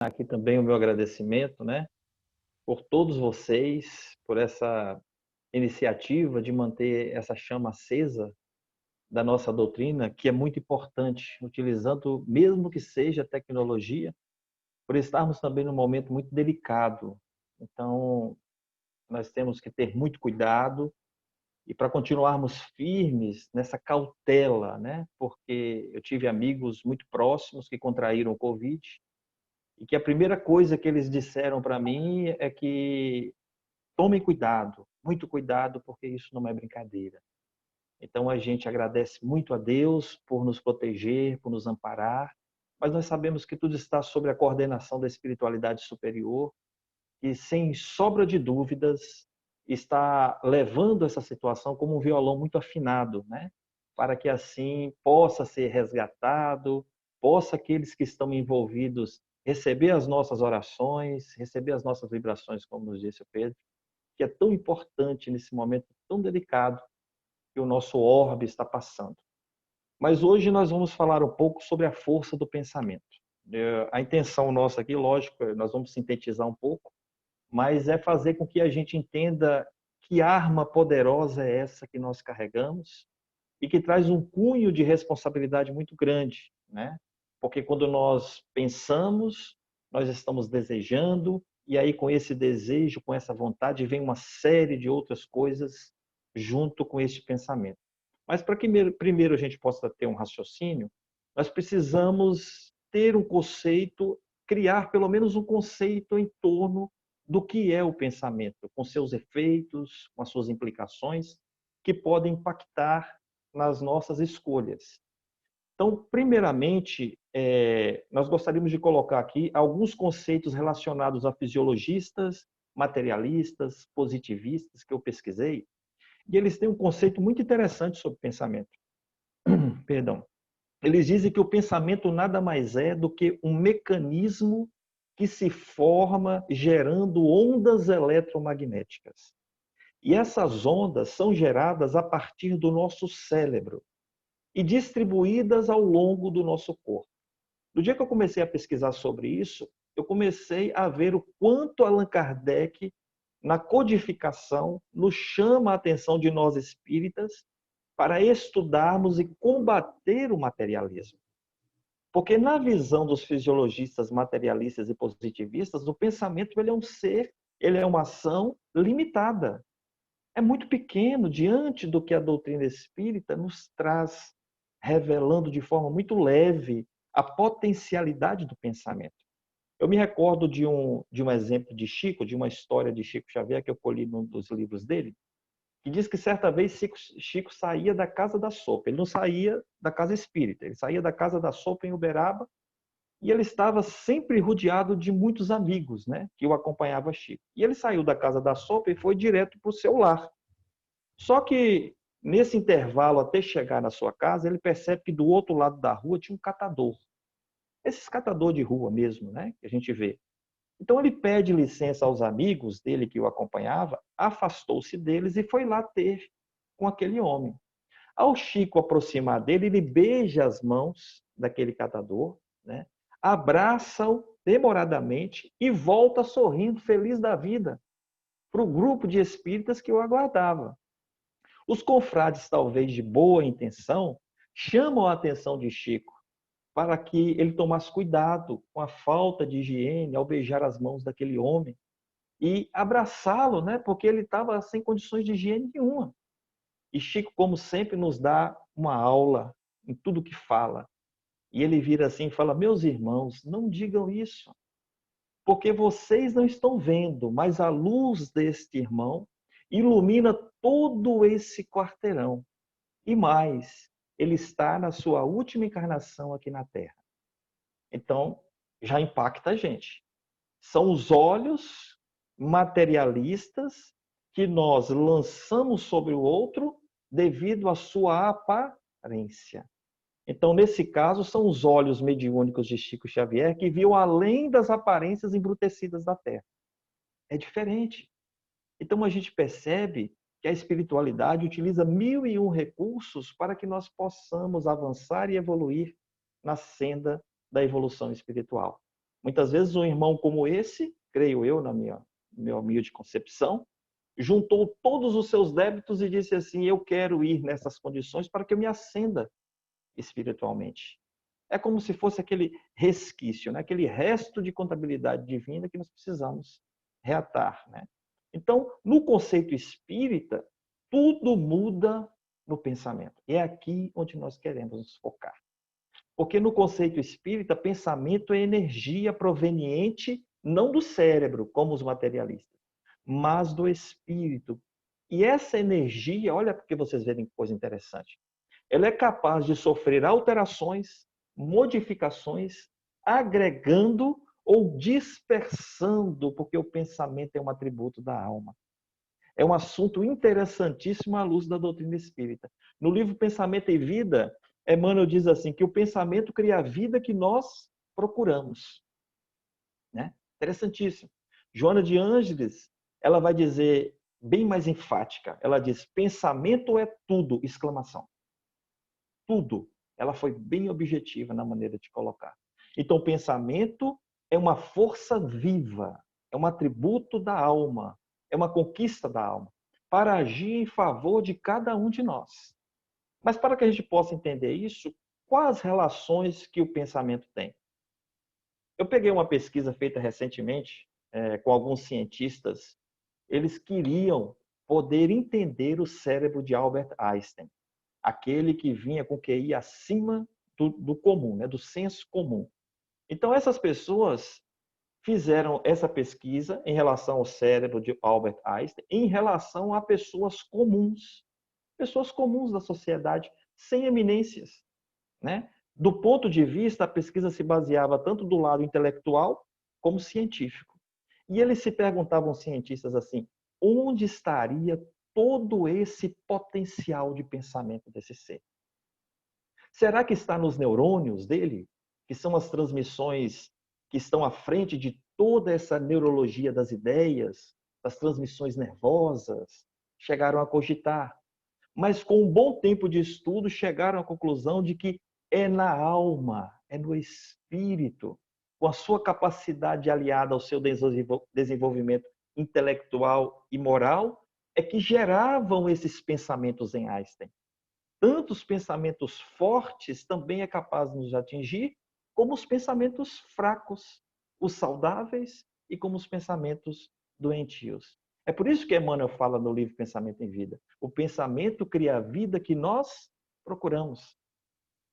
Aqui também o meu agradecimento, né, por todos vocês, por essa iniciativa de manter essa chama acesa da nossa doutrina, que é muito importante, utilizando, mesmo que seja tecnologia, por estarmos também num momento muito delicado. Então, nós temos que ter muito cuidado e para continuarmos firmes nessa cautela, né? Porque eu tive amigos muito próximos que contraíram o Covid e que a primeira coisa que eles disseram para mim é que tomem cuidado, muito cuidado, porque isso não é brincadeira. Então a gente agradece muito a Deus por nos proteger, por nos amparar, mas nós sabemos que tudo está sob a coordenação da espiritualidade superior e, sem sobra de dúvidas, está levando essa situação como um violão muito afinado, né? Para que assim possa ser resgatado, possa aqueles que estão envolvidos receber as nossas orações, receber as nossas vibrações, como nos disse o Pedro, que é tão importante nesse momento tão delicado que o nosso orbe está passando. Mas hoje nós vamos falar um pouco sobre a força do pensamento. A intenção nossa aqui, lógico, nós vamos sintetizar um pouco, mas é fazer com que a gente entenda que arma poderosa é essa que nós carregamos e que traz um cunho de responsabilidade muito grande, né? Porque quando nós pensamos, nós estamos desejando, e aí com esse desejo, com essa vontade, vem uma série de outras coisas junto com este pensamento. Mas para que primeiro a gente possa ter um raciocínio, nós precisamos ter um conceito, criar pelo menos um conceito em torno do que é o pensamento, com seus efeitos, com as suas implicações, que podem impactar nas nossas escolhas. Então, primeiramente, nós gostaríamos de colocar aqui alguns conceitos relacionados a fisiologistas, materialistas, positivistas, que eu pesquisei, e eles têm um conceito muito interessante sobre pensamento. Perdão. Eles dizem que o pensamento nada mais é do que um mecanismo que se forma gerando ondas eletromagnéticas. E essas ondas são geradas a partir do nosso cérebro e distribuídas ao longo do nosso corpo. No dia que eu comecei a pesquisar sobre isso, eu comecei a ver o quanto Allan Kardec, na codificação, nos chama a atenção de nós espíritas para estudarmos e combater o materialismo. Porque na visão dos fisiologistas materialistas e positivistas, o pensamento ele é um ser, ele é uma ação limitada. É muito pequeno diante do que a doutrina espírita nos traz, revelando de forma muito leve a potencialidade do pensamento. Eu me recordo de um exemplo de Chico, de uma história de Chico Xavier, que eu colhi num dos livros dele, que diz que certa vez Chico saía da Casa da Sopa. Ele não saía da Casa Espírita, ele saía da Casa da Sopa em Uberaba e ele estava sempre rodeado de muitos amigos, né, que o acompanhavam Chico. E ele saiu da Casa da Sopa e foi direto para o seu lar. Só que nesse intervalo até chegar na sua casa, ele percebe que do outro lado da rua tinha um catador. Esses catador de rua mesmo, né, que a gente vê. Então ele pede licença aos amigos dele que o acompanhava, afastou-se deles e foi lá ter com aquele homem. Ao Chico aproximar dele, ele beija as mãos daquele catador, né? Abraça-o demoradamente e volta sorrindo, feliz da vida, para o grupo de espíritas que o aguardava. Os confrades, talvez de boa intenção, chamam a atenção de Chico para que ele tomasse cuidado com a falta de higiene ao beijar as mãos daquele homem e abraçá-lo, né? Porque ele estava sem condições de higiene nenhuma. E Chico, como sempre, nos dá uma aula em tudo que fala. E ele vira assim e fala: meus irmãos, não digam isso, porque vocês não estão vendo, mas a luz deste irmão ilumina todo esse quarteirão. E mais, ele está na sua última encarnação aqui na Terra. Então, já impacta a gente. São os olhos materialistas que nós lançamos sobre o outro devido à sua aparência. Então, nesse caso, são os olhos mediúnicos de Chico Xavier que viu além das aparências embrutecidas da Terra. É diferente. Então, a gente percebe que a espiritualidade utiliza 1001 recursos para que nós possamos avançar e evoluir na senda da evolução espiritual. Muitas vezes um irmão como esse, creio eu, na minha humilde concepção, juntou todos os seus débitos e disse assim: eu quero ir nessas condições para que eu me ascenda espiritualmente. É como se fosse aquele resquício, né? Aquele resto de contabilidade divina que nós precisamos reatar. Né? Então, no conceito espírita, tudo muda no pensamento. E é aqui onde nós queremos nos focar. Porque no conceito espírita, pensamento é energia proveniente não do cérebro, como os materialistas, mas do espírito. E essa energia, olha porque vocês verem que coisa interessante, ela é capaz de sofrer alterações, modificações, agregando ou dispersando, porque o pensamento é um atributo da alma. É um assunto interessantíssimo à luz da doutrina espírita. No livro Pensamento e Vida, Emmanuel diz assim, que o pensamento cria a vida que nós procuramos. Né? Interessantíssimo. Joana de Ângeles, ela vai dizer, bem mais enfática, ela diz, pensamento é tudo, exclamação. Tudo. Ela foi bem objetiva na maneira de colocar. Então, o pensamento é uma força viva, é um atributo da alma, é uma conquista da alma, para agir em favor de cada um de nós. Mas para que a gente possa entender isso, quais relações que o pensamento tem? Eu peguei uma pesquisa feita recentemente com alguns cientistas. Eles queriam poder entender o cérebro de Albert Einstein, aquele que vinha com QI acima do comum, né, do senso comum. Então, essas pessoas fizeram essa pesquisa em relação ao cérebro de Albert Einstein, em relação a pessoas comuns da sociedade, sem eminências. Né? Do ponto de vista, a pesquisa se baseava tanto do lado intelectual como científico. E eles se perguntavam, cientistas, assim, onde estaria todo esse potencial de pensamento desse ser? Será que está nos neurônios dele, que são as transmissões que estão à frente de toda essa neurologia das ideias, das transmissões nervosas? Chegaram a cogitar. Mas com um bom tempo de estudo, chegaram à conclusão de que é na alma, é no espírito, com a sua capacidade aliada ao seu desenvolvimento intelectual e moral, é que geravam esses pensamentos em Einstein. Tanto os pensamentos fortes também é capaz de nos atingir, como os pensamentos fracos, os saudáveis e como os pensamentos doentios. É por isso que Emmanuel fala no livro Pensamento em Vida. O pensamento cria a vida que nós procuramos.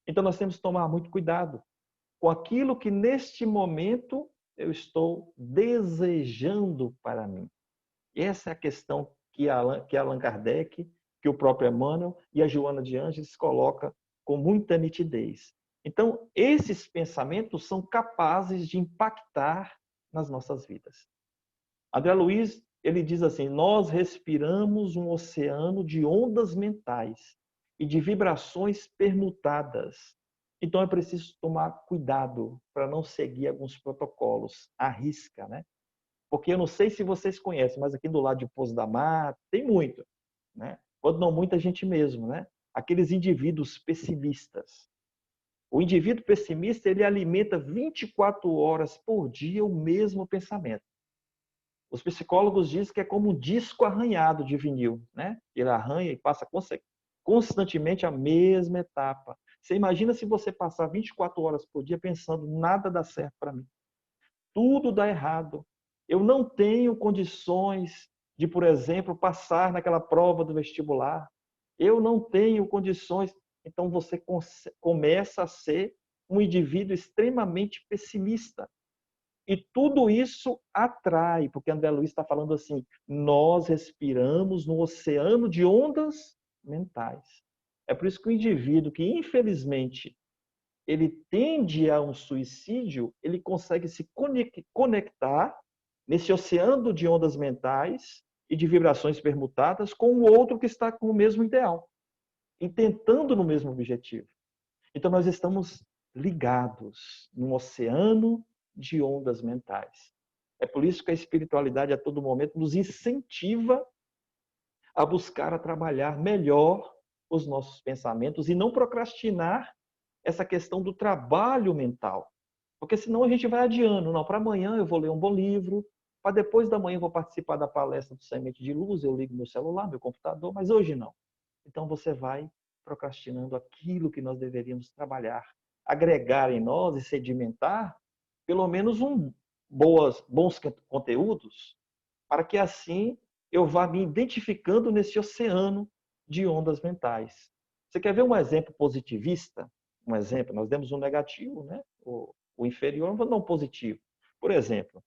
Então nós temos que tomar muito cuidado com aquilo que neste momento eu estou desejando para mim. Essa é a questão que Allan Kardec, que o próprio Emmanuel e a Joana de Ângeles coloca com muita nitidez. Então, esses pensamentos são capazes de impactar nas nossas vidas. André Luiz, ele diz assim, nós respiramos um oceano de ondas mentais e de vibrações permutadas. Então, é preciso tomar cuidado para não seguir alguns protocolos à risca, né? Porque eu não sei se vocês conhecem, mas aqui do lado de Pouso da Mata tem muito, né? Quando não muita gente mesmo, né? Aqueles indivíduos pessimistas. O indivíduo pessimista, ele alimenta 24 horas por dia o mesmo pensamento. Os psicólogos dizem que é como um disco arranhado de vinil, né? Ele arranha e passa constantemente a mesma etapa. Você imagina se você passar 24 horas por dia pensando nada dá certo para mim. Tudo dá errado. Eu não tenho condições de, por exemplo, passar naquela prova do vestibular. Eu não tenho condições. Então você começa a ser um indivíduo extremamente pessimista. E tudo isso atrai, porque André Luiz está falando assim, nós respiramos no oceano de ondas mentais. É por isso que o indivíduo que, infelizmente, ele tende a um suicídio, ele consegue se conectar nesse oceano de ondas mentais e de vibrações permutadas com o outro que está com o mesmo ideal, e tentando no mesmo objetivo. Então, nós estamos ligados num oceano de ondas mentais. É por isso que a espiritualidade, a todo momento, nos incentiva a buscar, a trabalhar melhor os nossos pensamentos e não procrastinar essa questão do trabalho mental. Porque senão a gente vai adiando. Não, para amanhã eu vou ler um bom livro, para depois da manhã eu vou participar da palestra do Semente de Luz, eu ligo meu celular, meu computador, mas hoje não. Então você vai procrastinando aquilo que nós deveríamos trabalhar, agregar em nós e sedimentar pelo menos bons conteúdos, para que assim eu vá me identificando nesse oceano de ondas mentais. Você quer ver um exemplo positivista? Um exemplo, nós demos um negativo, né? O inferior, mas não positivo. Por exemplo,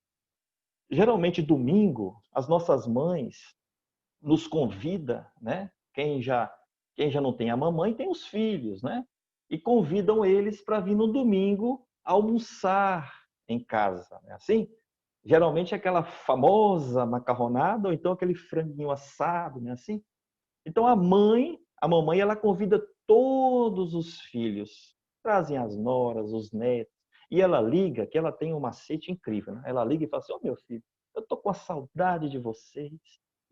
geralmente domingo, as nossas mães nos convida, né? Quem já não tem a mamãe tem os filhos, né? E convidam eles para vir no domingo almoçar em casa, né? Assim, geralmente aquela famosa macarronada ou então aquele franguinho assado, né? Assim. Então a mamãe, ela convida todos os filhos, trazem as noras, os netos, e ela liga, que ela tem um macete incrível, né? Ela liga e fala assim: "Ô meu filho, eu tô com a saudade de vocês.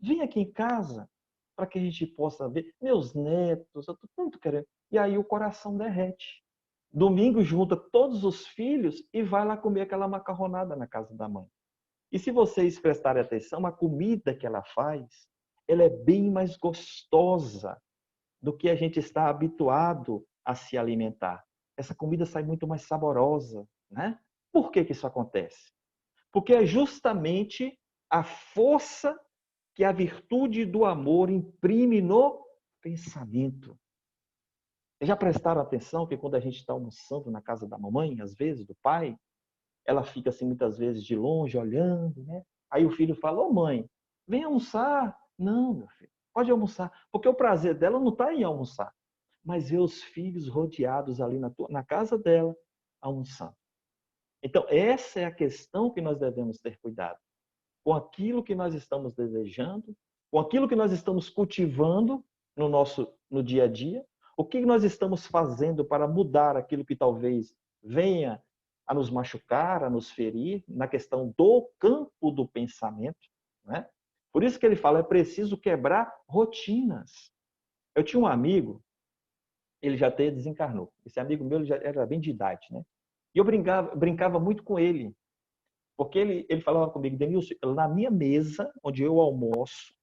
Vem aqui em casa para que a gente possa ver meus netos, eu tô tanto querendo". E aí o coração derrete. Domingo junta todos os filhos e vai lá comer aquela macarronada na casa da mãe. E se vocês prestarem atenção, a comida que ela faz, ela é bem mais gostosa do que a gente está habituado a se alimentar. Essa comida sai muito mais saborosa, né? Por que que isso acontece? Porque é justamente a força que a virtude do amor imprime no pensamento. Já prestaram atenção que quando a gente está almoçando na casa da mamãe, às vezes, do pai, ela fica assim muitas vezes de longe olhando, né? Aí o filho fala: "Ô mãe, vem almoçar". Não, meu filho, pode almoçar, porque o prazer dela não está em almoçar, mas ver os filhos rodeados ali na casa dela almoçando. Então essa é a questão que nós devemos ter cuidado com aquilo que nós estamos desejando, com aquilo que nós estamos cultivando no dia a dia, o que nós estamos fazendo para mudar aquilo que talvez venha a nos machucar, a nos ferir, na questão do campo do pensamento, né? Por isso que ele fala, é preciso quebrar rotinas. Eu tinha um amigo, ele já até desencarnou. Esse amigo meu ele já era bem de idade, né? E eu brincava muito com ele, porque ele falava comigo: "Denilson, na minha mesa, onde eu almoço,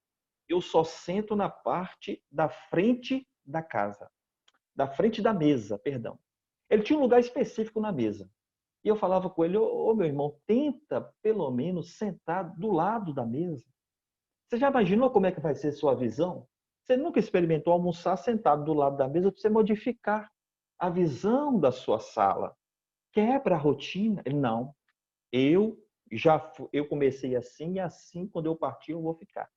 eu só sento na parte da frente da casa, da frente da mesa, perdão". Ele tinha um lugar específico na mesa. E eu falava com ele: ô meu irmão, tenta pelo menos sentar do lado da mesa. Você já imaginou como é que vai ser sua visão? Você nunca experimentou almoçar sentado do lado da mesa para você modificar a visão da sua sala? Quebra a rotina. Ele: "Não, eu eu comecei assim e assim quando eu partir eu vou ficar".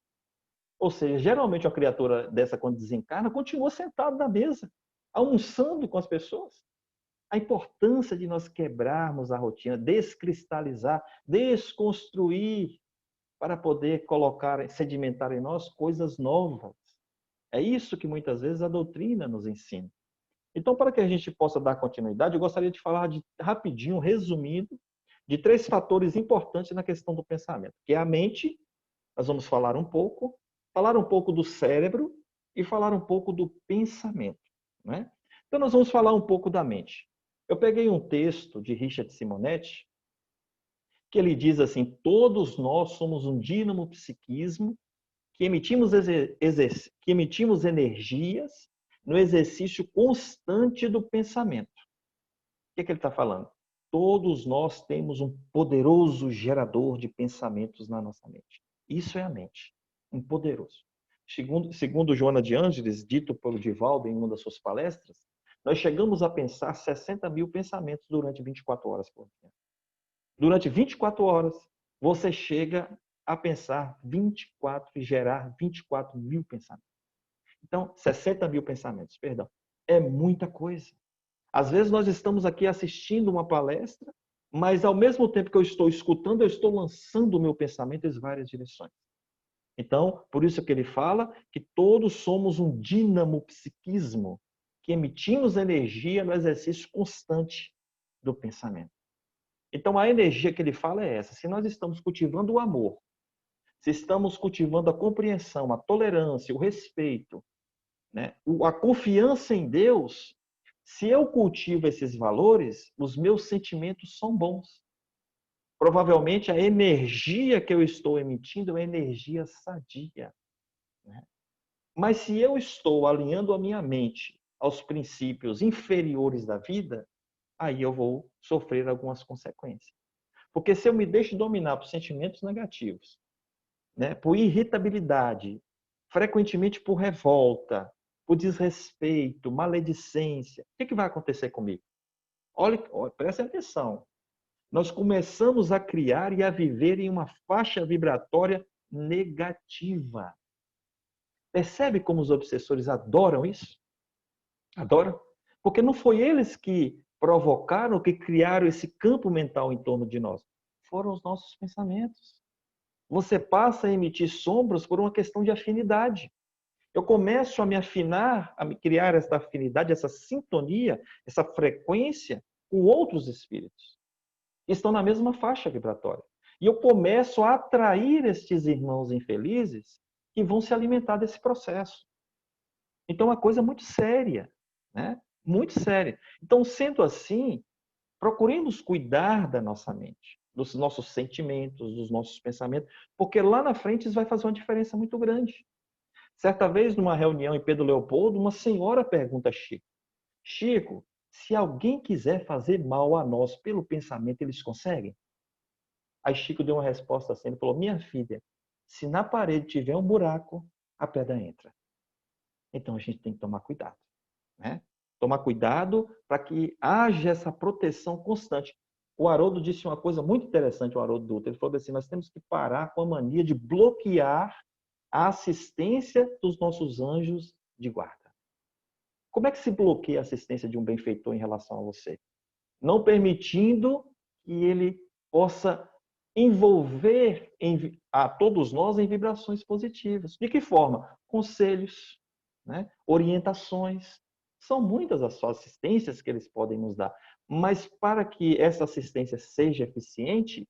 Ou seja, geralmente a criatura dessa quando desencarna continua sentado na mesa, almoçando com as pessoas. A importância de nós quebrarmos a rotina, descristalizar, desconstruir para poder colocar, sedimentar em nós coisas novas. É isso que muitas vezes a doutrina nos ensina. Então, para que a gente possa dar continuidade, eu gostaria de falar rapidinho, resumindo, de 3 fatores importantes na questão do pensamento, que é a mente, nós vamos falar um pouco do cérebro e falar um pouco do pensamento, né? Então, nós vamos falar um pouco da mente. Eu peguei um texto de Richard Simonetti, que ele diz assim: todos nós somos um dínamo psiquismo que que emitimos energias no exercício constante do pensamento. O que é que ele está falando? Todos nós temos um poderoso gerador de pensamentos na nossa mente. Isso é a mente, um poderoso. Segundo Joana de Ângeles, dito pelo Divaldo em uma das suas palestras, nós chegamos a pensar 60 mil pensamentos durante 24 horas por dia. Durante 24 horas, você chega a pensar 24 e gerar 24 mil pensamentos. Então, 60 mil pensamentos, perdão. É muita coisa. Às vezes nós estamos aqui assistindo uma palestra, mas ao mesmo tempo que eu estou escutando, eu estou lançando o meu pensamento em várias direções. Então, por isso que ele fala que todos somos um dínamo psiquismo, que emitimos energia no exercício constante do pensamento. Então, a energia que ele fala é essa. Se nós estamos cultivando o amor, se estamos cultivando a compreensão, a tolerância, o respeito, né, a confiança em Deus, Se eu cultivo esses valores, os meus sentimentos são bons. Provavelmente a energia que eu estou emitindo é energia sadia, né? Mas se eu estou alinhando a minha mente aos princípios inferiores da vida, aí eu vou sofrer algumas consequências. Porque se eu me deixo dominar por sentimentos negativos, né, por irritabilidade, frequentemente por revolta, por desrespeito, maledicência, o que vai acontecer comigo? Olha, presta atenção. Nós começamos a criar e a viver em uma faixa vibratória negativa. Percebe como os obsessores adoram isso? Adoram? Porque não foi eles que provocaram, que criaram esse campo mental em torno de nós. Foram os nossos pensamentos. Você passa a emitir sombras por uma questão de afinidade. Eu começo a me afinar, a me criar essa afinidade, essa sintonia, essa frequência com outros espíritos que estão na mesma faixa vibratória. E eu começo a atrair estes irmãos infelizes que vão se alimentar desse processo. Então, é uma coisa muito séria, né? Muito séria. Então, sendo assim, procuremos cuidar da nossa mente, dos nossos sentimentos, dos nossos pensamentos, porque lá na frente isso vai fazer uma diferença muito grande. Certa vez, numa reunião em Pedro Leopoldo, uma senhora pergunta a Chico: Chico, se alguém quiser fazer mal a nós pelo pensamento, eles conseguem? Aí Chico deu uma resposta assim, ele falou: minha filha, se na parede tiver um buraco, a pedra entra. Então a gente tem que tomar cuidado, né? Tomar cuidado para que haja essa proteção constante. O Haroldo disse uma coisa muito interessante, o Haroldo Dutra. Ele falou assim: nós temos que parar com a mania de bloquear a assistência dos nossos anjos de guarda. Como é que se bloqueia a assistência de um benfeitor em relação a você? Não permitindo que ele possa envolver a todos nós em vibrações positivas. De que forma? Conselhos, né? Orientações. São muitas as assistências que eles podem nos dar. Mas para que essa assistência seja eficiente,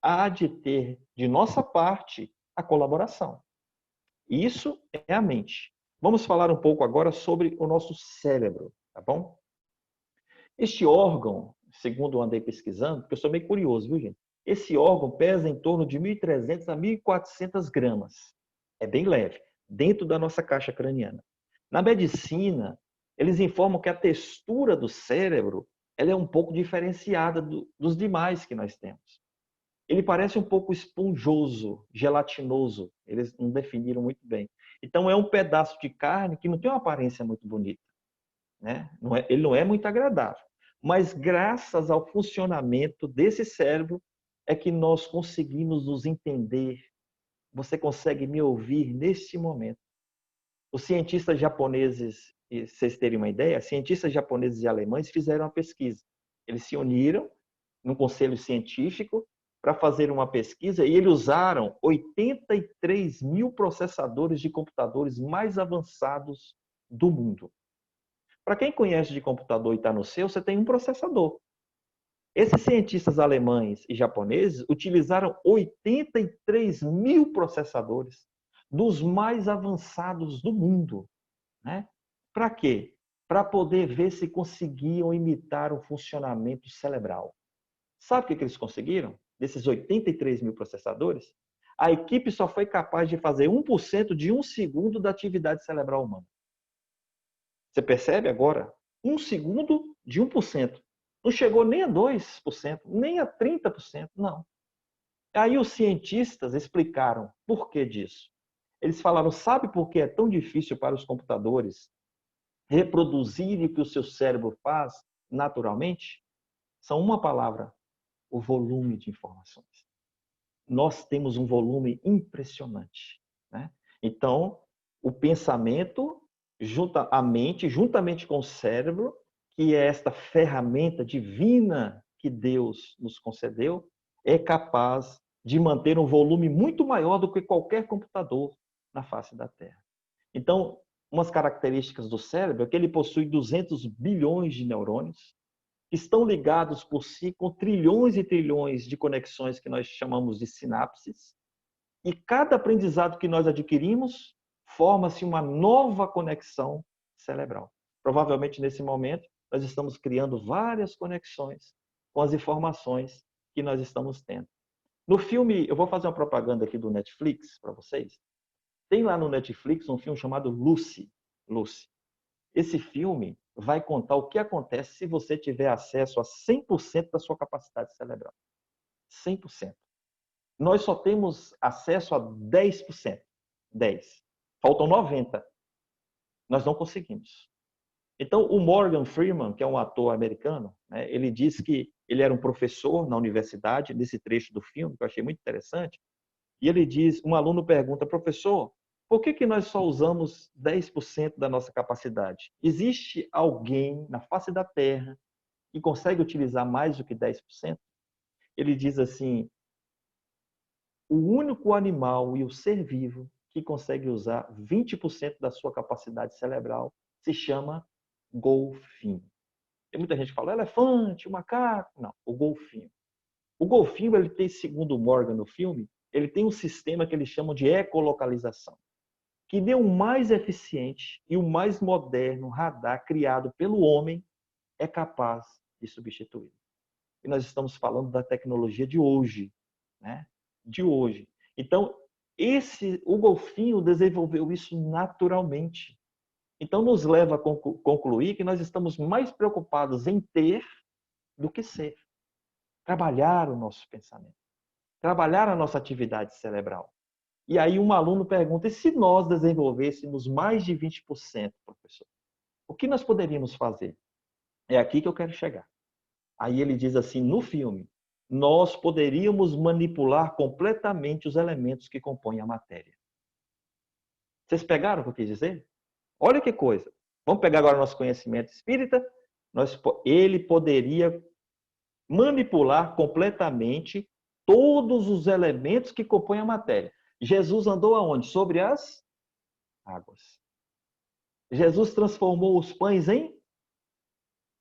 há de ter, de nossa parte, a colaboração. Isso é a mente. Vamos falar um pouco agora sobre o nosso cérebro, tá bom? Este órgão, segundo eu andei pesquisando, porque eu sou meio curioso, viu, gente? Esse órgão pesa em torno de 1.300 a 1.400 gramas. É bem leve, dentro da nossa caixa craniana. Na medicina, eles informam que a textura do cérebro ela é um pouco diferenciada dos demais que nós temos. Ele parece um pouco esponjoso, gelatinoso. Eles não definiram muito bem. Então, é um pedaço de carne que não tem uma aparência muito bonita, né? Ele não é muito agradável. Mas, graças ao funcionamento desse cérebro, é que nós conseguimos nos entender. Você consegue me ouvir neste momento. Os cientistas japoneses, e vocês terem uma ideia, cientistas japoneses e alemães fizeram uma pesquisa. Eles se uniram num conselho científico para fazer uma pesquisa e eles usaram 83 mil processadores de computadores mais avançados do mundo. Para quem conhece de computador e está no seu, você tem um processador. Esses cientistas alemães e japoneses utilizaram 83 mil processadores dos mais avançados do mundo, né? Para quê? Para poder ver se conseguiam imitar o funcionamento cerebral. Sabe o que eles conseguiram? Desses 83 mil processadores, a equipe só foi capaz de fazer 1% de 1 segundo da atividade cerebral humana. Você percebe agora? 1 segundo de 1%. Não chegou nem a 2%, nem a 30%, não. Aí os cientistas explicaram por que disso. Eles falaram, sabe por que é tão difícil para os computadores reproduzirem o que o seu cérebro faz naturalmente? São uma palavra: o volume de informações. Nós temos um volume impressionante, né? Então, o pensamento, a mente, juntamente com o cérebro, que é esta ferramenta divina que Deus nos concedeu, é capaz de manter um volume muito maior do que qualquer computador na face da Terra. Então, umas características do cérebro é que ele possui 200 bilhões de neurônios, que estão ligados por si com trilhões e trilhões de conexões que nós chamamos de sinapses. E cada aprendizado que nós adquirimos forma-se uma nova conexão cerebral. Provavelmente, nesse momento, nós estamos criando várias conexões com as informações que nós estamos tendo. No filme, eu vou fazer uma propaganda aqui do Netflix para vocês. Tem lá no Netflix um filme chamado Lucy. Lucy. Esse filme vai contar o que acontece se você tiver acesso a 100% da sua capacidade cerebral. 100%. Nós só temos acesso a 10%. 10. Faltam 90%. Nós não conseguimos. Então, o Morgan Freeman, que é um ator americano, né, ele diz que ele era um professor na universidade, nesse trecho do filme, que eu achei muito interessante, e ele diz, um aluno pergunta, professor, por que nós só usamos 10% da nossa capacidade? Existe alguém na face da Terra que consegue utilizar mais do que 10%? Ele diz assim, o único animal e o ser vivo que consegue usar 20% da sua capacidade cerebral se chama golfinho. Tem muita gente que fala elefante, o macaco. Não, o golfinho. O golfinho, ele tem, segundo o Morgan no filme, ele tem um sistema que eles chamam de ecolocalização, que nem o mais eficiente e o mais moderno radar criado pelo homem é capaz de substituir. E nós estamos falando da tecnologia de hoje, né? De hoje. Então, o golfinho desenvolveu isso naturalmente. Então, nos leva a concluir que nós estamos mais preocupados em ter do que ser. Trabalhar o nosso pensamento. Trabalhar a nossa atividade cerebral. E aí um aluno pergunta, e se nós desenvolvêssemos mais de 20%, professor? O que nós poderíamos fazer? É aqui que eu quero chegar. Aí ele diz assim, no filme, nós poderíamos manipular completamente os elementos que compõem a matéria. Vocês pegaram o que eu quis dizer? Olha que coisa. Vamos pegar agora o nosso conhecimento espírita. Ele poderia manipular completamente todos os elementos que compõem a matéria. Jesus andou aonde? Sobre as águas. Jesus transformou os pães em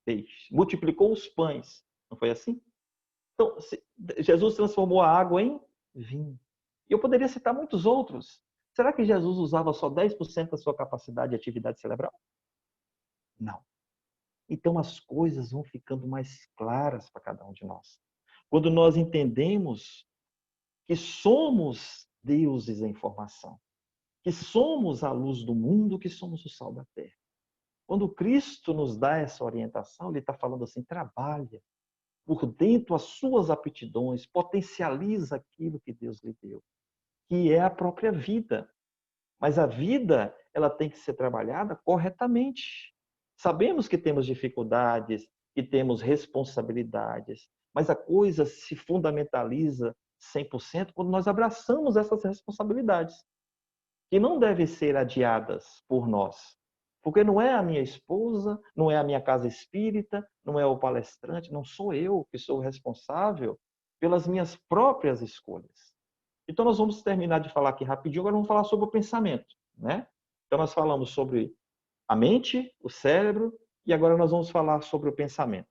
peixe. Multiplicou os pães. Não foi assim? Então, Jesus transformou a água em vinho. E eu poderia citar muitos outros. Será que Jesus usava só 10% da sua capacidade de atividade cerebral? Não. Então as coisas vão ficando mais claras para cada um de nós. Quando nós entendemos que somos deuses em formação, que somos a luz do mundo, que somos o sal da terra. Quando Cristo nos dá essa orientação, ele está falando assim, trabalha por dentro as suas aptidões, potencializa aquilo que Deus lhe deu, que é a própria vida. Mas a vida, ela tem que ser trabalhada corretamente. Sabemos que temos dificuldades, que temos responsabilidades, mas a coisa se fundamentaliza 100% quando nós abraçamos essas responsabilidades, que não devem ser adiadas por nós. Porque não é a minha esposa, não é a minha casa espírita, não é o palestrante, não sou eu que sou responsável pelas minhas próprias escolhas. Então, nós vamos terminar de falar aqui rapidinho, agora vamos falar sobre o pensamento, né? Então, nós falamos sobre a mente, o cérebro, e agora nós vamos falar sobre o pensamento.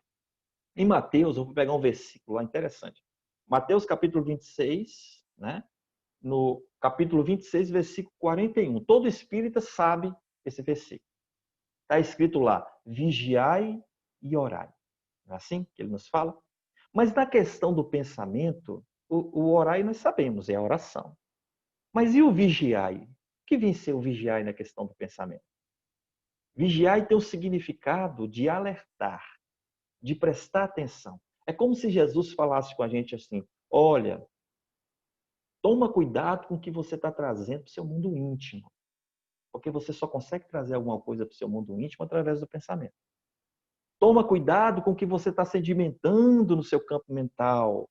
Em Mateus, eu vou pegar um versículo lá interessante. Mateus, capítulo 26, né? No capítulo 26, versículo 41. Todo espírita sabe esse versículo. Está escrito lá, vigiai e orai. Não é assim que ele nos fala? Mas na questão do pensamento, o orai nós sabemos, é a oração. Mas e o vigiai? O que vem ser o vigiai na questão do pensamento? Vigiai tem o significado de alertar, de prestar atenção. É como se Jesus falasse com a gente assim, olha, toma cuidado com o que você está trazendo para o seu mundo íntimo. Porque você só consegue trazer alguma coisa para o seu mundo íntimo através do pensamento. Toma cuidado com o que você está sedimentando no seu campo mental.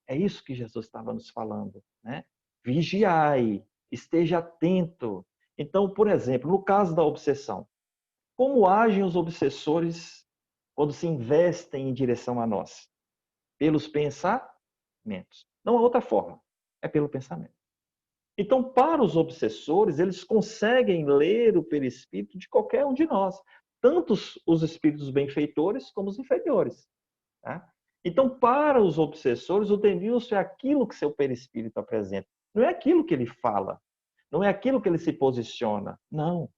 É isso que Jesus estava nos falando, né? Vigiai, esteja atento. Então, por exemplo, no caso da obsessão, como agem os obsessores quando se investem em direção a nós? Pelos pensamentos. Não há outra forma, é pelo pensamento. Então, para os obsessores, eles conseguem ler o perispírito de qualquer um de nós, tanto os espíritos benfeitores como os inferiores. Tá? Então, para os obsessores, o Denilson é aquilo que seu perispírito apresenta. Não é aquilo que ele fala, não é aquilo que ele se posiciona. Não.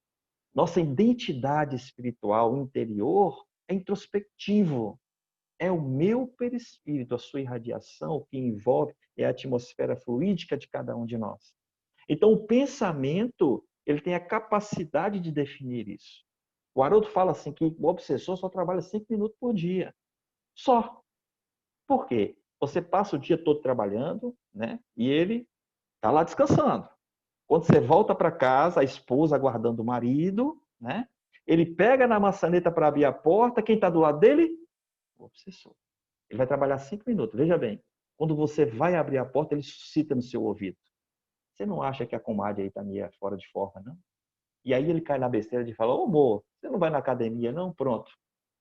Nossa identidade espiritual interior é introspectivo. É o meu perispírito, a sua irradiação, que envolve é a atmosfera fluídica de cada um de nós. Então, o pensamento, ele tem a capacidade de definir isso. O Haroldo fala assim que o obsessor só trabalha 5 minutos por dia. Só. Por quê? Você passa o dia todo trabalhando, né? E ele está lá descansando. Quando você volta para casa, a esposa aguardando o marido, né? Ele pega na maçaneta para abrir a porta, quem está do lado dele? O obsessor. Ele vai trabalhar 5 minutos. Veja bem, quando você vai abrir a porta, ele suscita no seu ouvido. Você não acha que a comadre aí está meio fora de forma, não? E aí ele cai na besteira de falar, ô amor, você não vai na academia, não? Pronto.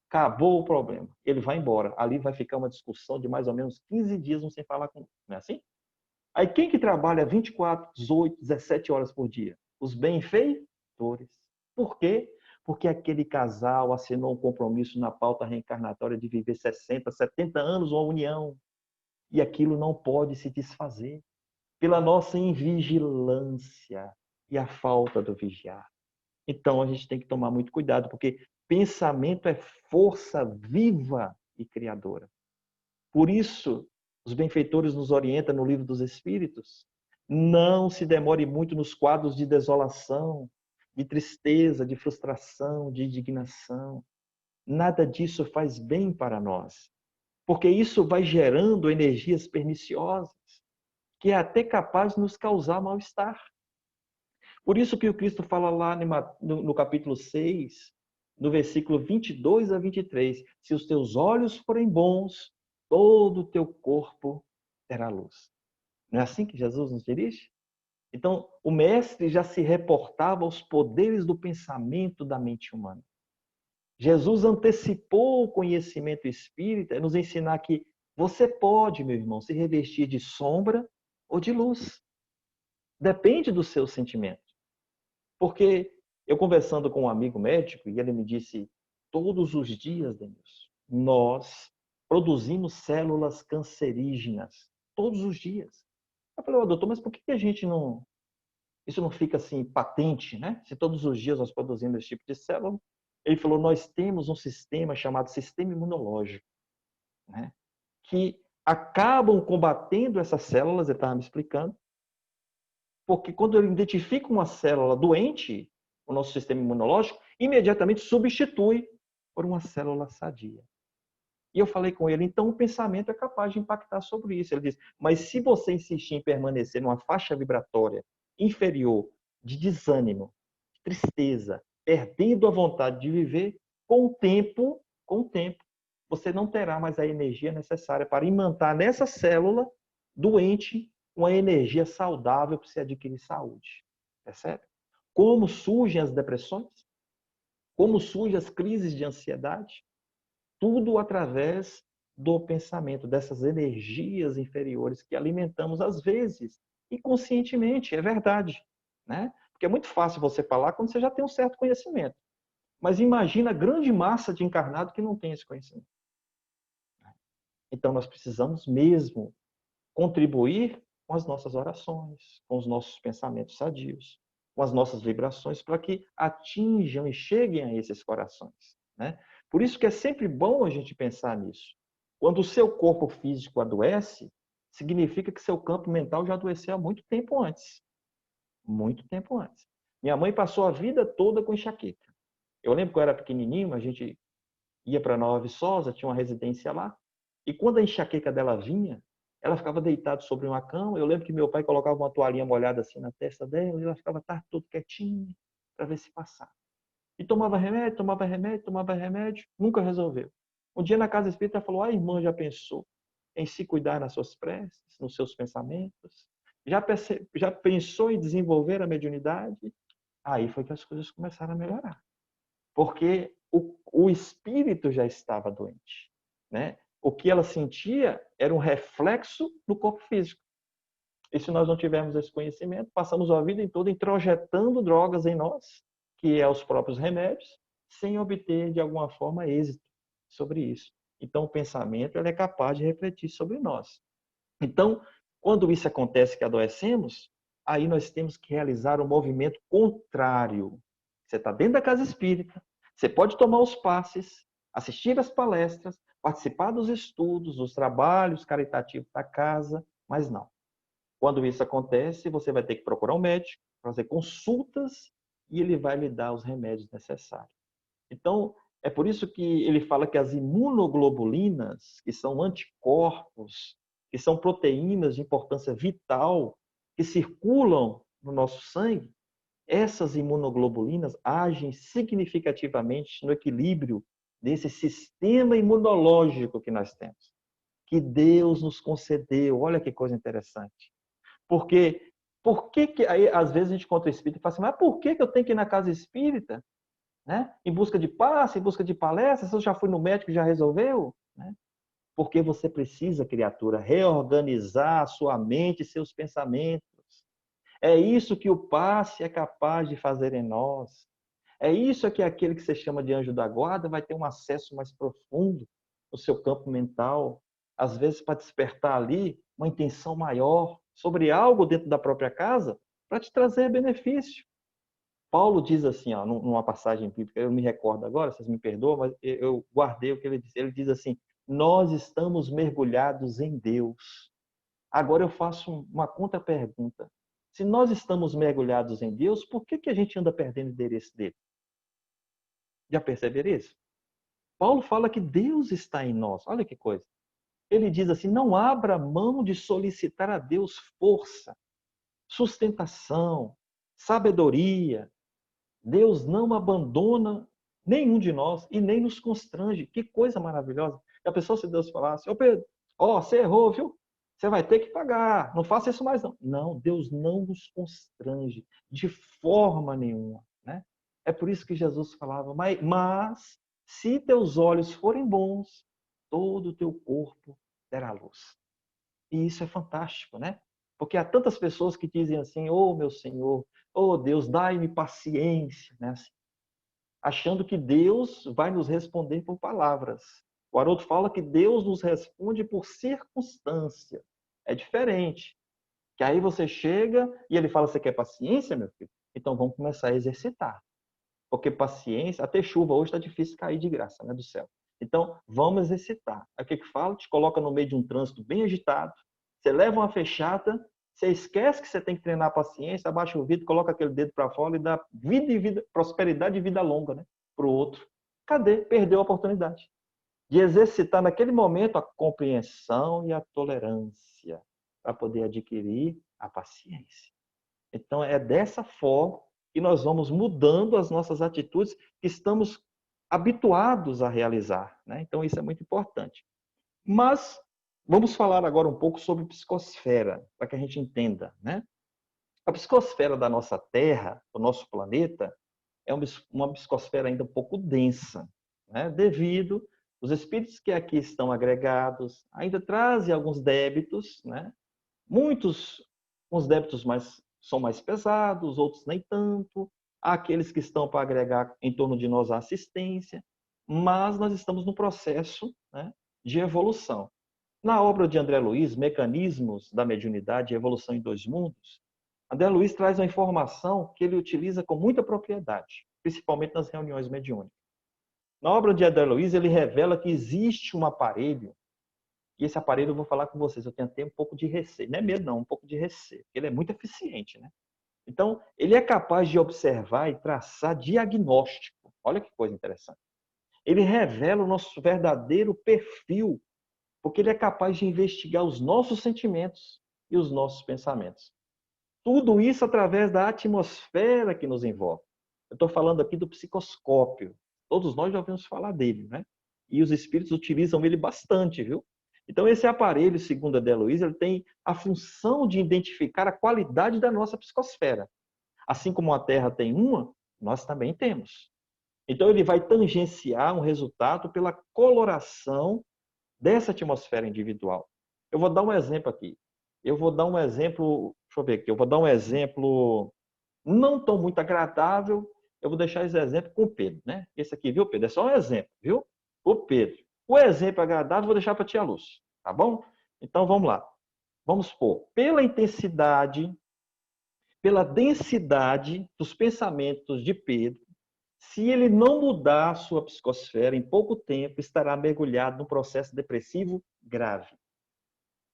Acabou o problema. Ele vai embora. Ali vai ficar uma discussão de mais ou menos 15 dias sem falar com. Não é assim? Aí quem que trabalha 24, 18, 17 horas por dia? Os benfeitores. Por quê? Porque aquele casal assinou um compromisso na pauta reencarnatória de viver 60, 70 anos uma união. E aquilo não pode se desfazer pela nossa invigilância e a falta do vigiar. Então a gente tem que tomar muito cuidado, porque pensamento é força viva e criadora. Por isso, os benfeitores nos orientam no Livro dos Espíritos, não se demore muito nos quadros de desolação, de tristeza, de frustração, de indignação. Nada disso faz bem para nós, porque isso vai gerando energias perniciosas, que é até capaz de nos causar mal-estar. Por isso que o Cristo fala lá no capítulo 6, no versículo 22 a 23, se os teus olhos forem bons, todo o teu corpo terá luz. Não é assim que Jesus nos dirige? Então, o mestre já se reportava aos poderes do pensamento da mente humana. Jesus antecipou o conhecimento espírita e nos ensinar que você pode, meu irmão, se revestir de sombra ou de luz. Depende do seu sentimento. Porque eu conversando com um amigo médico, e ele me disse, todos os dias, Denilson, nós produzimos células cancerígenas. Todos os dias. Eu falei, doutor, mas por que a gente não... Isso não fica assim patente, né? Se todos os dias nós produzimos esse tipo de célula. Ele falou, nós temos um sistema chamado sistema imunológico, né? Que acabam combatendo essas células, ele estava me explicando, porque quando ele identifica uma célula doente, o nosso sistema imunológico imediatamente substitui por uma célula sadia. E eu falei com ele, então o pensamento é capaz de impactar sobre isso. Ele disse, mas se você insistir em permanecer numa faixa vibratória inferior de desânimo, de tristeza, perdendo a vontade de viver, com o tempo, você não terá mais a energia necessária para imantar nessa célula doente uma energia saudável para você adquirir saúde. Percebe? Como surgem as depressões? Como surgem as crises de ansiedade? Tudo através do pensamento, dessas energias inferiores que alimentamos às vezes, inconscientemente, é verdade, né? Porque é muito fácil você falar quando você já tem um certo conhecimento. Mas imagina a grande massa de encarnado que não tem esse conhecimento. Então nós precisamos mesmo contribuir com as nossas orações, com os nossos pensamentos sadios, com as nossas vibrações, para que atinjam e cheguem a esses corações, né? Por isso que é sempre bom a gente pensar nisso. Quando o seu corpo físico adoece, significa que seu campo mental já adoeceu há muito tempo antes. Muito tempo antes. Minha mãe passou a vida toda com enxaqueca. Eu lembro que eu era pequenininho, a gente ia para Nova Viçosa, tinha uma residência lá, e quando a enxaqueca dela vinha, ela ficava deitada sobre uma cama. Eu lembro que meu pai colocava uma toalhinha molhada assim na testa dela, e ela ficava tarde todo quietinha, para ver se passava. E tomava remédio, tomava remédio, tomava remédio, nunca resolveu. Um dia na casa espírita ela falou, a irmã já pensou em se cuidar nas suas preces, nos seus pensamentos? Já pensou em desenvolver a mediunidade? Aí foi que as coisas começaram a melhorar. Porque o espírito já estava doente, né? O que ela sentia era um reflexo do corpo físico. E se nós não tivermos esse conhecimento, passamos a vida toda introjetando drogas em nós, que é os próprios remédios, sem obter, de alguma forma, êxito sobre isso. Então, o pensamento ele é capaz de refletir sobre nós. Então, quando isso acontece que adoecemos, aí nós temos que realizar um movimento contrário. Você está dentro da casa espírita, você pode tomar os passes, assistir às palestras, participar dos estudos, dos trabalhos caritativos da casa, mas não. Quando isso acontece, você vai ter que procurar um médico, fazer consultas e ele vai lhe dar os remédios necessários. Então, é por isso que ele fala que as imunoglobulinas, que são anticorpos, que são proteínas de importância vital, que circulam no nosso sangue, essas imunoglobulinas agem significativamente no equilíbrio desse sistema imunológico que nós temos, que Deus nos concedeu. Olha que coisa interessante. Porque, aí, às vezes a gente encontra espírita e fala assim, mas por que eu tenho que ir na casa espírita? Né? Em busca de passe, em busca de palestras, eu já fui no médico e já resolveu? Né? Porque você precisa, criatura, reorganizar a sua mente e seus pensamentos. É isso que o passe é capaz de fazer em nós. É isso que aquele que você chama de anjo da guarda vai ter um acesso mais profundo no seu campo mental, às vezes para despertar ali uma intenção maior sobre algo dentro da própria casa, para te trazer benefício. Paulo diz assim, ó, numa passagem bíblica, eu me recordo agora, vocês me perdoam, mas eu guardei o que ele diz. Ele diz assim: nós estamos mergulhados em Deus. Agora eu faço uma contra-pergunta. Se nós estamos mergulhados em Deus, por que a gente anda perdendo o endereço dele? Já perceberam isso? Paulo fala que Deus está em nós. Olha que coisa. Ele diz assim: não abra mão de solicitar a Deus força, sustentação, sabedoria. Deus não abandona nenhum de nós e nem nos constrange. Que coisa maravilhosa. E a pessoa, se Deus falasse: ô Pedro, ó, você errou, viu? Você vai ter que pagar. Não faça isso mais, não. Não, Deus não nos constrange de forma nenhuma. Né? É por isso que Jesus falava: mas se teus olhos forem bons, todo o teu corpo terá luz. E isso é fantástico, né? Porque há tantas pessoas que dizem assim: oh, meu Senhor, oh, Deus, dai-me paciência, né? Achando que Deus vai nos responder por palavras. O Haroldo fala que Deus nos responde por circunstância. É diferente. Que aí você chega e ele fala: você quer paciência, meu filho? Então vamos começar a exercitar. Porque paciência, até chuva hoje está difícil cair de graça, né, do céu. Então, vamos exercitar. Aí o que fala? Te coloca no meio de um trânsito bem agitado, você leva uma fechada, você esquece que você tem que treinar a paciência, abaixa o vidro, coloca aquele dedo para fora e dá vida e vida, prosperidade e vida longa, né, para o outro. Cadê? Perdeu a oportunidade de exercitar naquele momento a compreensão e a tolerância para poder adquirir a paciência. Então, é dessa forma que nós vamos mudando as nossas atitudes que estamos habituados a realizar. Né? Então, isso é muito importante. Mas, vamos falar agora um pouco sobre psicosfera, para que a gente entenda. Né? A psicosfera da nossa Terra, do nosso planeta, é uma psicosfera ainda um pouco densa, né? Devido os espíritos que aqui estão agregados ainda trazem alguns débitos, né? Muitos, uns débitos são mais pesados, outros nem tanto. Há aqueles que estão para agregar em torno de nós a assistência, mas nós estamos no processo, né, de evolução. Na obra de André Luiz, Mecanismos da Mediunidade e Evolução em Dois Mundos, André Luiz traz uma informação que ele utiliza com muita propriedade, principalmente nas reuniões mediúnicas. Na obra de André Luiz, ele revela que existe um aparelho. E esse aparelho eu vou falar com vocês, eu tenho até um pouco de receio. Não é medo, não, um pouco de receio. Ele é muito eficiente, né? Então, ele é capaz de observar e traçar diagnóstico. Olha que coisa interessante. Ele revela o nosso verdadeiro perfil, porque ele é capaz de investigar os nossos sentimentos e os nossos pensamentos. Tudo isso através da atmosfera que nos envolve. Eu estou falando aqui do psicoscópio. Todos nós já ouvimos falar dele, né? E os espíritos utilizam ele bastante, viu? Então, esse aparelho, segundo a Deloise, ele tem a função de identificar a qualidade da nossa psicosfera. Assim como a Terra tem uma, nós também temos. Então, ele vai tangenciar um resultado pela coloração dessa atmosfera individual. Eu vou dar um exemplo aqui. Eu vou dar um exemplo, deixa eu ver aqui, eu vou dar um exemplo não tão muito agradável. Eu vou deixar esse exemplo com o Pedro, né? Esse aqui, viu, Pedro? É só um exemplo, viu? O Pedro. O exemplo agradável eu vou deixar para a tia Lúcia, tá bom? Então vamos lá. Vamos supor, pela intensidade, pela densidade dos pensamentos de Pedro, Se ele não mudar a sua psicosfera, em pouco tempo estará mergulhado num processo depressivo grave.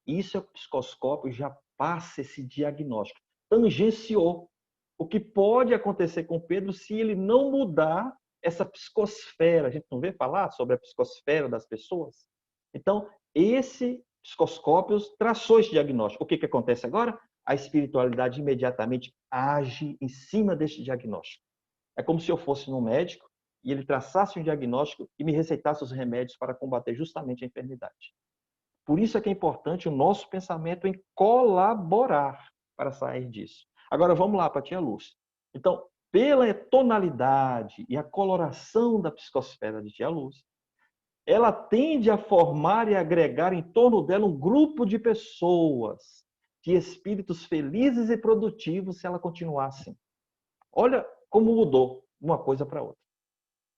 Isso é o psicoscópio já passa esse diagnóstico. Tangenciou o que pode acontecer com Pedro se ele não mudar essa psicosfera. A gente não vê falar sobre a psicosfera das pessoas? Então, esse psicoscópio traçou esse diagnóstico. O que acontece agora? A espiritualidade imediatamente age em cima desse diagnóstico. É como se eu fosse no médico e ele traçasse um diagnóstico e me receitasse os remédios para combater justamente a enfermidade. Por isso é que é importante o nosso pensamento em colaborar para sair disso. Agora vamos lá para a tia Lúcia. Então, pela tonalidade e a coloração da psicosfera de tia Lúcia, ela tende a formar e agregar em torno dela um grupo de pessoas, de espíritos felizes e produtivos se ela continuar assim. Olha como mudou uma coisa para outra.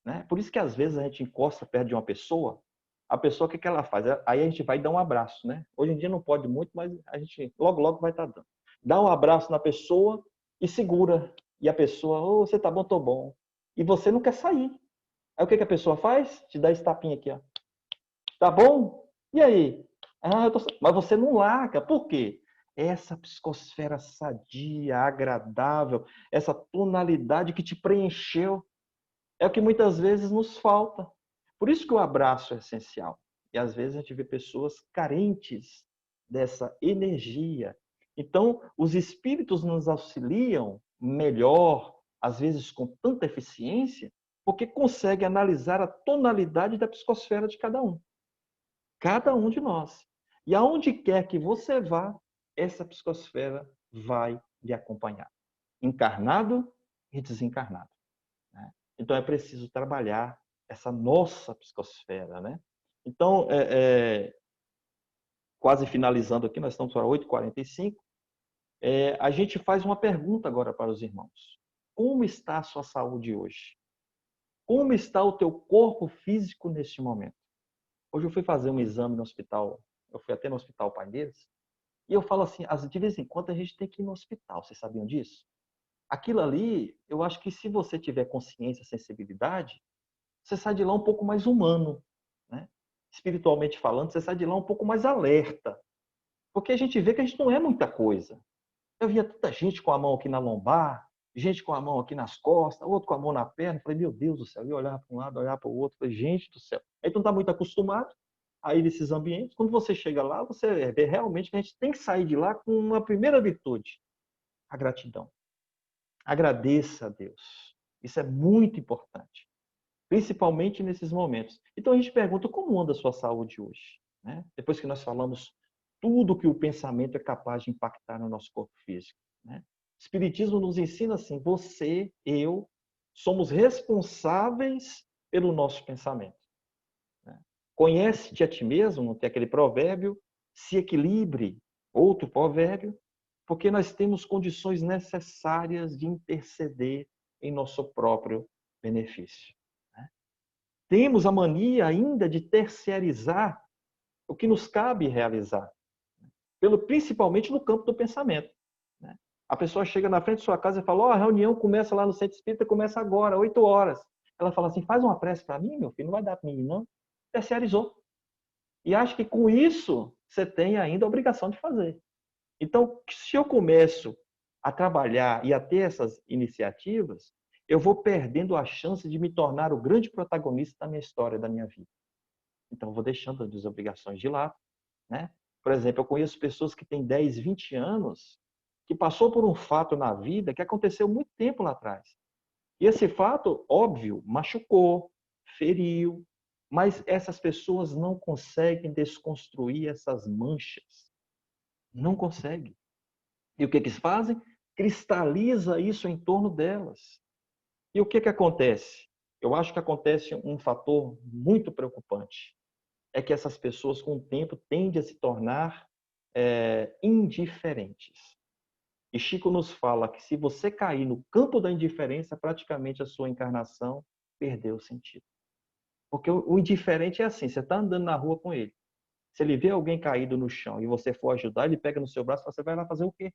Né? Por isso que às vezes a gente encosta perto de uma pessoa, a pessoa, o que ela faz? Aí a gente vai dar um abraço, né? Hoje em dia não pode muito, mas a gente logo vai estar dando. Dá um abraço na pessoa e segura. E a pessoa, oh, você tá bom, tô bom. E você não quer sair. Aí o que a pessoa faz? Te dá esse tapinha aqui, ó. Tá bom? E aí? Ah, mas você não larga. Por quê? Essa psicosfera sadia, agradável, essa tonalidade que te preencheu, é o que muitas vezes nos falta. Por isso que o abraço é essencial. E às vezes a gente vê pessoas carentes dessa energia. Então, os espíritos nos auxiliam melhor, às vezes com tanta eficiência, porque conseguem analisar a tonalidade da psicosfera de cada um de nós. E aonde quer que você vá, essa psicosfera vai lhe acompanhar, encarnado e desencarnado. Né? Então é preciso trabalhar essa nossa psicosfera, né? Então, quase finalizando aqui, nós estamos para 8h45, a gente faz uma pergunta agora para os irmãos. Como está a sua saúde hoje? Como está o teu corpo físico neste momento? Hoje eu fui fazer um exame no hospital, eu fui até no Hospital Paineiras, e eu falo assim, de vez em quando a gente tem que ir no hospital, vocês sabiam disso? Aquilo ali, eu acho que se você tiver consciência, sensibilidade, você sai de lá um pouco mais humano, né? Espiritualmente falando, você sai de lá um pouco mais alerta. Porque a gente vê que a gente não é muita coisa. Eu via tanta gente com a mão aqui na lombar, gente com a mão aqui nas costas, outro com a mão na perna. Eu falei, meu Deus do céu. Eu olhava para um lado, olhava para o outro. Falei, gente do céu. Aí tu não está muito acostumado a ir nesses ambientes. Quando você chega lá, você vê realmente que a gente tem que sair de lá com uma primeira virtude, a gratidão. Agradeça a Deus. Isso é muito importante, principalmente nesses momentos. Então a gente pergunta como anda a sua saúde hoje, né? Depois que nós falamos tudo que o pensamento é capaz de impactar no nosso corpo físico, né? O Espiritismo nos ensina assim: você, eu, somos responsáveis pelo nosso pensamento. Né? Conhece-te a ti mesmo, não tem aquele provérbio, se equilibre, outro provérbio, porque nós temos condições necessárias de interceder em nosso próprio benefício. Temos a mania ainda de terceirizar o que nos cabe realizar, principalmente no campo do pensamento. Né? A pessoa chega na frente de sua casa e fala, a reunião começa lá no centro espírita, começa agora, 8 horas. Ela fala assim, faz uma prece para mim, meu filho, não vai dar para mim, não. Terceirizou. E acho que com isso você tem ainda a obrigação de fazer. Então, se eu começo a trabalhar e a ter essas iniciativas, eu vou perdendo a chance de me tornar o grande protagonista da minha história, da minha vida. Então, eu vou deixando as obrigações de lado. Né? Por exemplo, eu conheço pessoas que têm 10, 20 anos, que passou por um fato na vida que aconteceu muito tempo lá atrás. E esse fato, óbvio, machucou, feriu, mas essas pessoas não conseguem desconstruir essas manchas. Não conseguem. E o que eles fazem? Cristaliza isso em torno delas. E o que acontece? Eu acho que acontece um fator muito preocupante. É que essas pessoas, com o tempo, tendem a se tornar indiferentes. E Chico nos fala que se você cair no campo da indiferença, praticamente a sua encarnação perdeu o sentido. Porque o indiferente é assim, você está andando na rua com ele. Se ele vê alguém caído no chão e você for ajudar, ele pega no seu braço e você vai lá fazer o quê?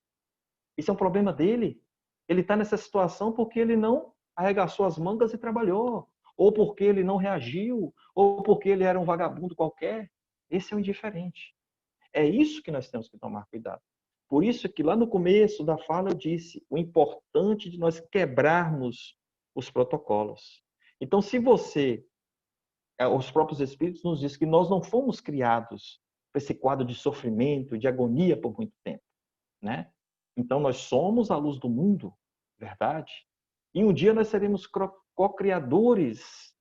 Isso é um problema dele. Ele está nessa situação porque ele não arregaçou as mangas e trabalhou, ou porque ele não reagiu, ou porque ele era um vagabundo qualquer. Esse é o indiferente. É isso que nós temos que tomar cuidado. Por isso que lá no começo da fala eu disse, o importante de nós quebrarmos os protocolos. Então, se você, os próprios Espíritos nos dizem que nós não fomos criados para esse quadro de sofrimento, de agonia por muito tempo, né? Então, nós somos a luz do mundo, verdade? E um dia nós seremos co-criadores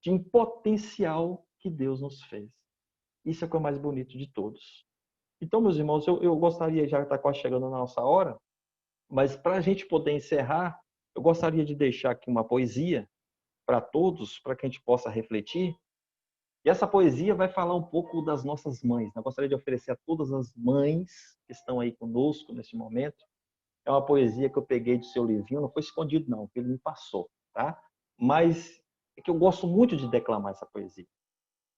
de um potencial que Deus nos fez. Isso é o que é o mais bonito de todos. Então, meus irmãos, eu gostaria, já está quase chegando na nossa hora, mas para a gente poder encerrar, eu gostaria de deixar aqui uma poesia para todos, para que a gente possa refletir. E essa poesia vai falar um pouco das nossas mães. Eu gostaria de oferecer a todas as mães que estão aí conosco nesse momento. É uma poesia que eu peguei do seu livrinho, não foi escondido não, ele me passou, tá? Mas é que eu gosto muito de declamar essa poesia,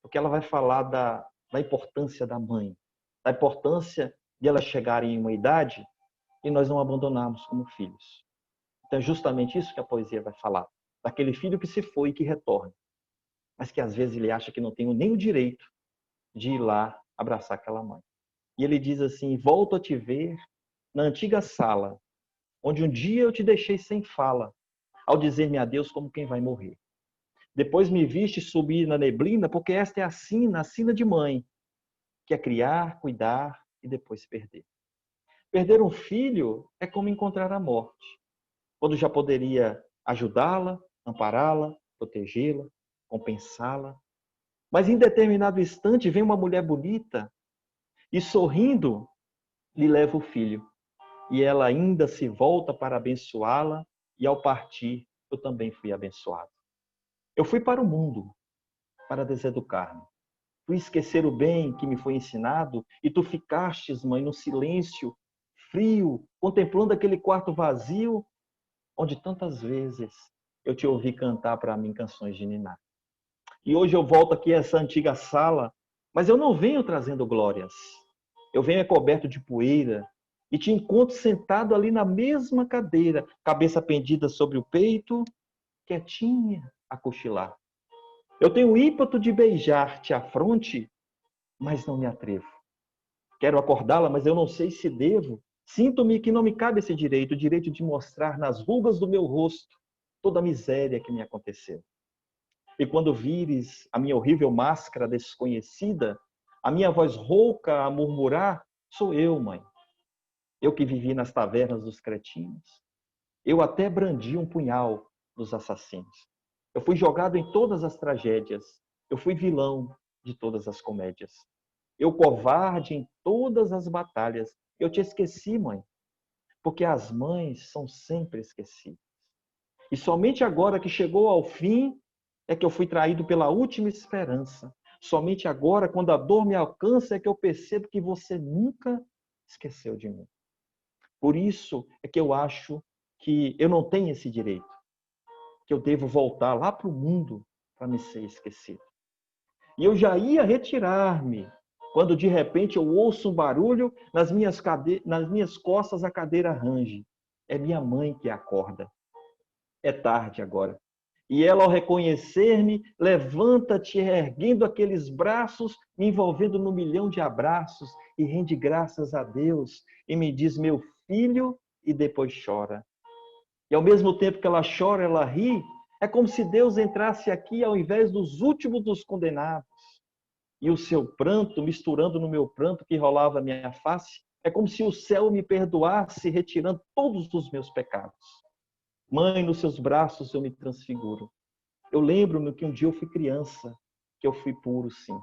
porque ela vai falar da importância da mãe, da importância de elas chegarem em uma idade e nós não abandonarmos como filhos. Então é justamente isso que a poesia vai falar, daquele filho que se foi e que retorna, mas que às vezes ele acha que não tem nem o direito de ir lá abraçar aquela mãe. E ele diz assim: volto a te ver na antiga sala, onde um dia eu te deixei sem fala, ao dizer-me adeus como quem vai morrer. Depois me viste subir na neblina, porque esta é a sina de mãe, que é criar, cuidar e depois perder. Perder um filho é como encontrar a morte, quando já poderia ajudá-la, ampará-la, protegê-la, compensá-la. Mas em determinado instante vem uma mulher bonita e, sorrindo, lhe leva o filho. E ela ainda se volta para abençoá-la, e ao partir eu também fui abençoado. Eu fui para o mundo para deseducar-me. Fui esquecer o bem que me foi ensinado, e tu ficastes, mãe, no silêncio, frio, contemplando aquele quarto vazio, onde tantas vezes eu te ouvi cantar para mim canções de niná. E hoje eu volto aqui a essa antiga sala, mas eu não venho trazendo glórias. Eu venho coberto de poeira e te encontro sentado ali na mesma cadeira, cabeça pendida sobre o peito, quietinha a cochilar. Eu tenho ímpeto de beijar-te a fronte, mas não me atrevo. Quero acordá-la, mas eu não sei se devo. Sinto-me que não me cabe esse direito, o direito de mostrar nas rugas do meu rosto toda a miséria que me aconteceu. E quando vires a minha horrível máscara desconhecida, a minha voz rouca a murmurar, sou eu, mãe. Eu que vivi nas tavernas dos cretinos. Eu até brandi um punhal dos assassinos. Eu fui jogado em todas as tragédias. Eu fui vilão de todas as comédias. Eu covarde em todas as batalhas. Eu te esqueci, mãe, porque as mães são sempre esquecidas. E somente agora que chegou ao fim é que eu fui traído pela última esperança. Somente agora, quando a dor me alcança, é que eu percebo que você nunca esqueceu de mim. Por isso é que eu acho que eu não tenho esse direito, que eu devo voltar lá para o mundo para me ser esquecido. E eu já ia retirar-me, quando de repente eu ouço um barulho nas minhas costas, a cadeira range. É minha mãe que acorda. É tarde agora. E ela, ao reconhecer-me, levanta-te, erguendo aqueles braços, me envolvendo num milhão de abraços, e rende graças a Deus, e me diz, meu filho, e depois chora. E ao mesmo tempo que ela chora, ela ri, é como se Deus entrasse aqui ao invés dos últimos dos condenados. E o seu pranto, misturando no meu pranto que rolava a minha face, é como se o céu me perdoasse, retirando todos os meus pecados. Mãe, nos seus braços eu me transfiguro. Eu lembro-me que um dia eu fui criança, que eu fui puro, sim.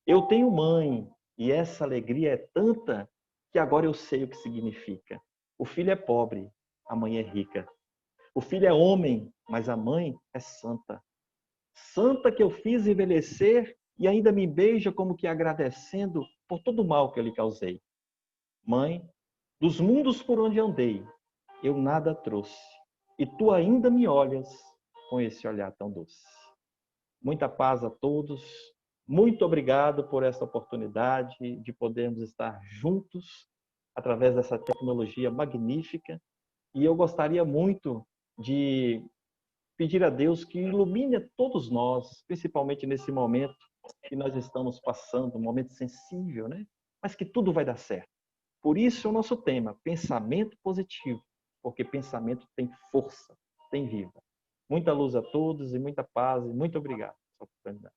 Eu tenho mãe, e essa alegria é tanta que agora eu sei o que significa. O filho é pobre, a mãe é rica. O filho é homem, mas a mãe é santa. Santa que eu fiz envelhecer e ainda me beija como que agradecendo por todo o mal que eu lhe causei. Mãe, dos mundos por onde andei, eu nada trouxe, e tu ainda me olhas com esse olhar tão doce. Muita paz a todos. Muito obrigado por essa oportunidade de podermos estar juntos através dessa tecnologia magnífica. E eu gostaria muito de pedir a Deus que ilumine a todos nós, principalmente nesse momento que nós estamos passando, um momento sensível, né? Mas que tudo vai dar certo. Por isso é o nosso tema, pensamento positivo, porque pensamento tem força, tem vida. Muita luz a todos e muita paz e muito obrigado pela oportunidade.